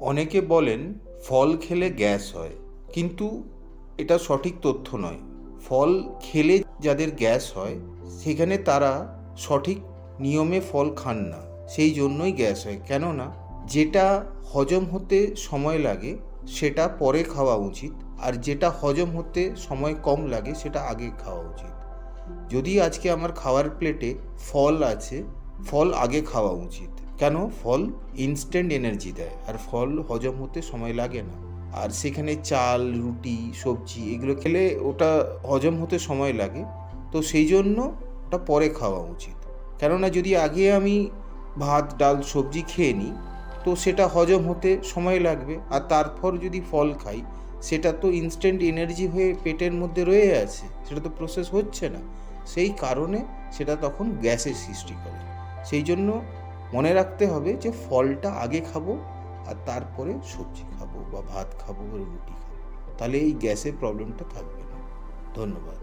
অনেকে বলেন ফল খেলে গ্যাস হয়, কিন্তু এটা সঠিক তথ্য নয়। ফল খেলে যাদের গ্যাস হয় সেখানে তারা সঠিক নিয়মে ফল খান না, সেই জন্যই গ্যাস হয়। কেননা যেটা হজম হতে সময় লাগে সেটা পরে খাওয়া উচিত, আর যেটা হজম হতে সময় কম লাগে সেটা আগে খাওয়া উচিত। যদি আজকে আমার খাওয়ার প্লেটে ফল আছে, ফল আগে খাওয়া উচিত। কেন? ফল ইনস্ট্যান্ট এনার্জি দেয়, আর ফল হজম হতে সময় লাগে না। আর সেখানে চাল, রুটি, সবজি এগুলো খেলে ওটা হজম হতে সময় লাগে, তো সেই জন্য ওটা পরে খাওয়া উচিত। কেননা যদি আগে আমি ভাত, ডাল, সবজি খেয়ে নিই তো সেটা হজম হতে সময় লাগবে, আর তারপর যদি ফল খাই সেটা তো ইনস্ট্যান্ট এনার্জি হয়ে পেটের মধ্যে রয়ে আছে, সেটা তো প্রসেস হচ্ছে না। সেই কারণে সেটা তখন গ্যাসের সৃষ্টি করে। সেই জন্য মনে রাখতে হবে যে ফলটা আগে খাবো, আর তারপরে সবজি খাবো বা ভাত খাবো বা রুটি খাবো, তাহলে এই গ্যাসের প্রবলেমটা থাকবে না। ধন্যবাদ।